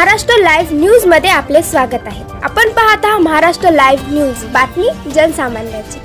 Maharashtra live news मध्ये आपले स्वागत आहे। आपण पाहत आहात महाराष्ट्र लाईव्ह न्यूज, बातमी जनसामान्याची।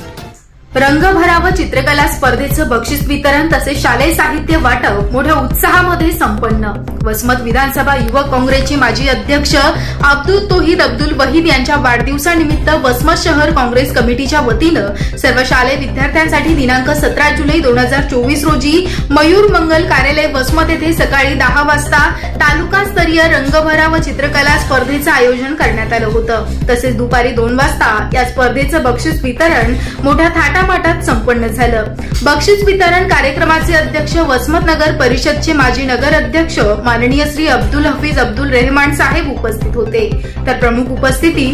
रंगभरा व चित्रकला स्पर्धेचं बक्षीस वितरण तसेच शालेय साहित्य वाटप मोठ्या उत्साहामध्ये संपन्न। वसमत विधानसभा युवक काँग्रेसचे माजी अध्यक्ष अब्दुल तोहीद अब्दुल वहीद यांच्या वाढदिवसानिमित्त वसमत शहर काँग्रेस कमिटीच्या वतीनं सर्व शालेय विद्यार्थ्यांसाठी दिनांक 17 जुलै 2024 रोजी मयूर मंगल कार्यालय वसमत येथे सकाळी 10 वाजता तालुकास्तरीय रंगभरा व चित्रकला स्पर्धेचं आयोजन करण्यात आलं होतं। तसेच दुपारी 2 वाजता या स्पर्धेचं बक्षीस वितरण मोठ्या थाटामाटात संपन्न झालं। बक्षीस वितरण कार्यक्रमाचे अध्यक्ष वसमत नगर परिषदचे माजी नगर अध्यक्ष माननीय श्री अब्दुल हफीज अब्दुल रहमान साहेब उपस्थित होते। तर प्रमुख उपस्थिती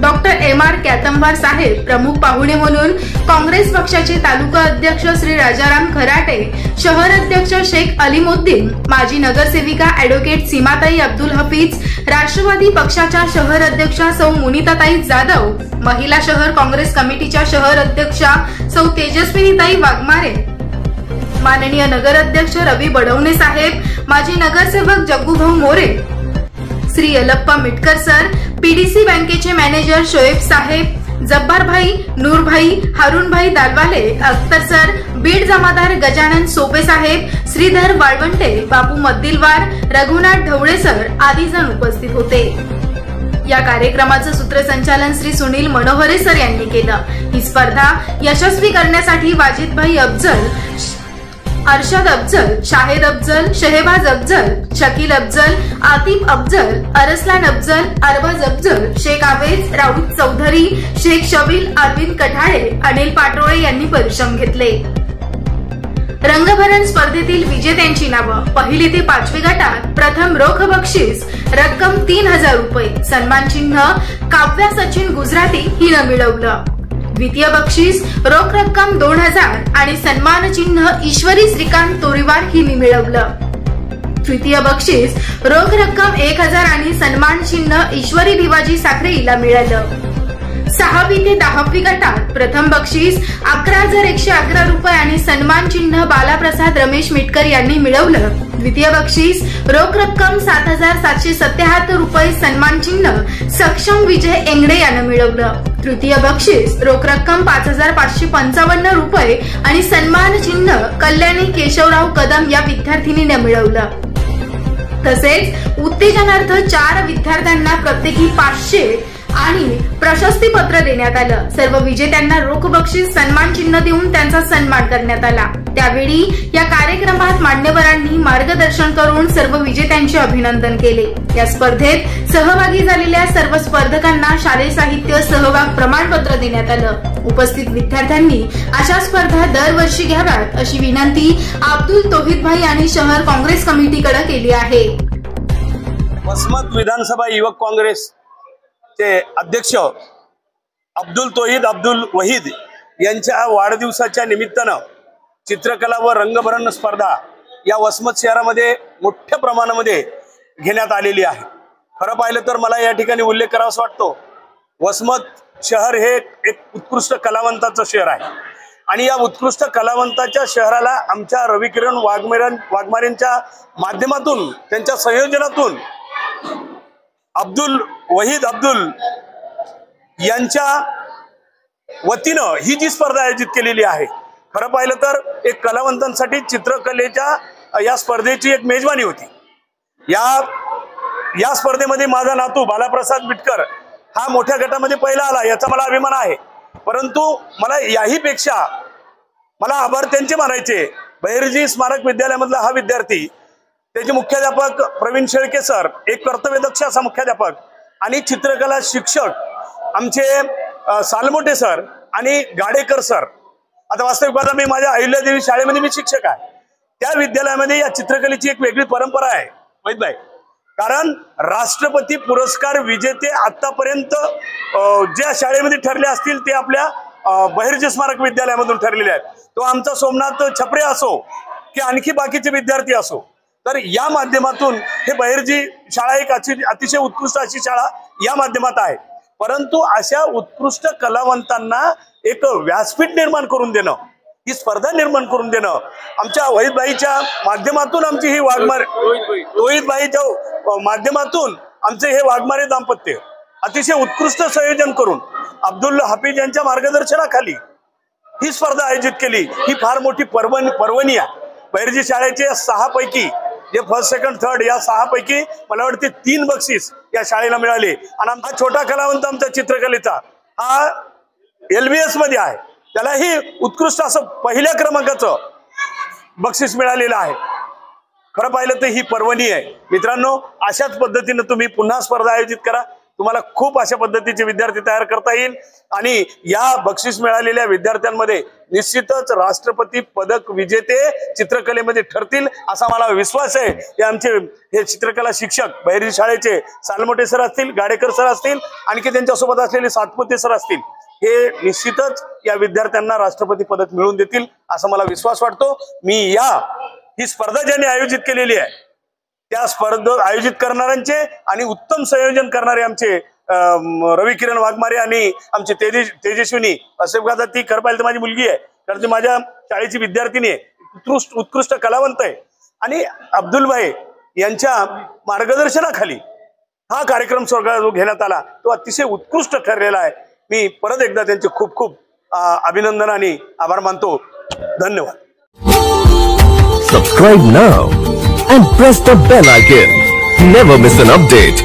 डॉक्टर एम.आर. कॅतंबार साहेब, प्रमुख पाहुणे म्हणून काँग्रेस पक्षाचे तालुका अध्यक्ष श्री राजाराम खराटे, शहर अध्यक्ष शेख अलीमुद्दीन, माजी नगरसेविका ॲडव्होकेट सीमाताई अब्दुल हफीज, राष्ट्रवादी पक्षाच्या शहर अध्यक्षा सौ मुनिताताई जाधव, महिला शहर काँग्रेस कमिटीच्या शहर अध्यक्षा सौ तेजस्विनीताई वाघमारे, माननीय नगर अध्यक्ष रवी बडवणे साहेब, माजी नगरसेवक जग्गूभाऊ मोरे, श्री यलप्पा मिटकर सर, पीडीसी बँकेचे मॅनेजर शोएब साहेब, जब्बार भाई, नूर भाई, हारून भाई दालवाले, अख्तर सर, बीड जमादार गजानन सोपे साहेब, श्रीधर वाळवंटे, बापू मद्दिलवार, रघुनाथ ढवळे सर आदी जण उपस्थित होते। या कार्यक्रमाचं सूत्रसंचालन श्री सुनील मनोहरे सर यांनी केलं। ही स्पर्धा यशस्वी करण्यासाठी वाजिद भाई अफजल, अरशद अफजल, शाहिद अफजल, शहबाज अफजल, शकील अफजल, आतिफ अफजल, अरसलान अफजल, अरबाज अफजल, शेख आवेज, राऊत चौधरी, शेख शबील, अरविंद कठाळे, अनिल पाटोळे यांनी परिश्रम घेतले। रंगभरण स्पर्धेतील विजेत्यांची नावं: पहिली ते 5वी गटात प्रथम रोख बक्षीस रक्कम 3000 रुपये, सन्मान चिन्ह काव्या सचिन गुजराती हिनं मिळवलं। द्वितीय बक्षीस रोख रक्कम 2000 आणि सन्मान चिन्ह ईश्वरी श्रीकांत तोरीवार हिने मिळवलं। तृतीय बक्षीस रोख रक्कम 1000 आणि सन्मान चिन्ह ईश्वरी भिवाजी साखरे हिला मिळालं। 6वी ते 10वी गटात प्रथम बक्षीस 11111 रुपये आणि सन्मान चिन्ह बालाप्रसाद रमेश मिटकर यांनी मिळवलं। द्वितीय बक्षीस रोख रक्कम 7777 रुपये, सन्मान चिन्ह सक्षम विजय एंगडे यानं मिळवलं। तृतीय बक्षीस रोख रक्कम 5555 रुपये आणि सन्मान चिन्ह कल्याणी केशवराव कदम या विद्यार्थिनीने मिळवलं। तसेच उत्तेजनार्थ 4 विद्यार्थ्यांना प्रत्येकी 500 आणि प्रशस्ती पत्र देण्यात आलं। सर्व विजेत्यांना रोख बक्षीस, सन्मान चिन्ह देऊन त्यांचा सन्मान करण्यात आला। त्यावेळी या कार्यक्रमात मान्यवरांनी मार्गदर्शन करून सर्व विजेत्यांचे अभिनंदन केले। या स्पर्धेत सहभागी झालेल्या सर्व स्पर्धकांना शालेय साहित्य सहभाग प्रमाणपत्र देण्यात आलं। उपस्थित विद्यार्थ्यांनी अशा स्पर्धा दरवर्षी घ्याव्यात अशी विनंती अब्दुल तोहीद भाई आणि शहर काँग्रेस कमिटीकडे केली आहे। वसमत विधानसभा युवक काँग्रेस चे अध्यक्ष अब्दुल तोहीद अब्दुल वहीद यांच्या वाढदिवसाच्या निमित्तानं चित्रकला व रंगभरण स्पर्धा या वसमत शहरामध्ये मोठ्या प्रमाणामध्ये घेण्यात आलेली आहे। खरं पाहिलं तर मला या ठिकाणी उल्लेख करावासा वाटतो, वसमत शहर हे एक उत्कृष्ट कलावंताचं शहर आहे आणि या उत्कृष्ट कलावंताच्या शहराला आमच्या रविकिरण वाघमारेंच्या माध्यमातून, त्यांच्या संयोजनातून अब्दुल वहीद अब्दुल यांच्या वतीनं ही जी स्पर्धा आयोजित केलेली आहे, खरं पाहिलं तर एक कलावंतांसाठी चित्रकलेच्या या स्पर्धेची एक मेजवानी होती। या स्पर्धेमध्ये माझा नातू बालाप्रसाद मिटकर हा मोठ्या गटामध्ये पहिला आला, याचा मला अभिमान आहे। परंतु मला याहीपेक्षा मला आभार त्यांचे मानायचे, बहिर्जी स्मारक विद्यालयामधला हा विद्यार्थी, त्याचे मुख्याध्यापक प्रवीण शेळके सर, एक कर्तव्यदक्ष असा मुख्याध्यापक, आणि चित्रकला शिक्षक आमचे सालमोटे सर आणि गाडेकर सर। आता वास्तविक पाहता मी माझ्या अहिल्यादेवी शाळेमध्ये मी शिक्षक आहे, त्या विद्यालयामध्ये या चित्रकलेची एक वेगळी परंपरा आहे वैदभाई, कारण राष्ट्रपती पुरस्कार विजेते आतापर्यंत ज्या शाळेमध्ये ठरले असतील ते आपल्या बहिर्जी स्मारक विद्यालयामधून ठरलेले आहेत। तो आमचा सोमनाथ छपरे असो की आणखी बाकीचे विद्यार्थी असो, तर या माध्यमातून हे बहिर्जी शाळा एक अतिशय उत्कृष्ट अशी शाळा या माध्यमात आहे। परंतु अशा उत्कृष्ट कलावंतांना एक व्यासपीठ निर्माण करून देणं ही स्पर्धा निर्माण करून देणं, आमच्या वहीदबाईच्या माध्यमातून आमची ही वाघमारे रोहितबाईच्या माध्यमातून आमचे हे वाघमारे दाम्पत्य अतिशय उत्कृष्ट संयोजन करून अब्दुल हाफिज यांच्या मार्गदर्शनाखाली ही स्पर्धा आयोजित केली। ही फार मोठी पर्वणी आहे। बहिर्जी शाळेचे 6 पैकी जे फर्स्ट सेकंड थर्ड या 6 पैकी मला वाटते 3 बक्षीस या शाळेला मिळाले। आणि हा छोटा कलावंत आमचा चित्रकलेचा हा LBS मध्ये आहे, त्यालाही उत्कृष्ट असं पहिल्या क्रमांकाचं बक्षीस मिळालेलं आहे। खरं पाहिलं तर ही पर्वणी आहे मित्रांनो। अशाच पद्धतीने तुम्ही पुन्हा स्पर्धा आयोजित करा, तुम्हाला खूप अशा पद्धतीचे विद्यार्थी तयार करता येईल आणि या बक्षीस मिळालेल्या विद्यार्थ्यांमध्ये निश्चितच राष्ट्रपती पदक विजेते चित्रकलेमध्ये ठरतील असा मला विश्वास आहे। हे आमचे हे चित्रकला शिक्षक बहिर्जी शाळेचे सालमोटे सर असतील, गाडेकर सर असतील, आणखी त्यांच्यासोबत असलेले सातपुते सर असतील, हे निश्चितच या विद्यार्थ्यांना राष्ट्रपती पदक मिळवून देतील असा मला विश्वास वाटतो। मी ही स्पर्धा ज्यांनी आयोजित केलेली आहे त्या स्पर्धा आयोजित करणाऱ्यांचे आणि उत्तम संयोजन करणारे आमचे रवी किरण वाघमारे आणि आमचे तेजस्विनी असेफगादा, ती खरं पाहिलं तर माझी मुलगी आहे, कारण ती माझ्या शाळेची विद्यार्थिनी आहे, उत्कृष्ट कलावंत आहे। आणि अब्दुल भाई यांच्या मार्गदर्शनाखाली हा कार्यक्रम जो घेण्यात आला तो अतिशय उत्कृष्ट ठरलेला आहे। मी परत एकदा त्यांचे खूप खूप अभिनंदन आणि आभार मानतो। धन्यवाद। Subscribe now and press the bell icon. Never miss an update.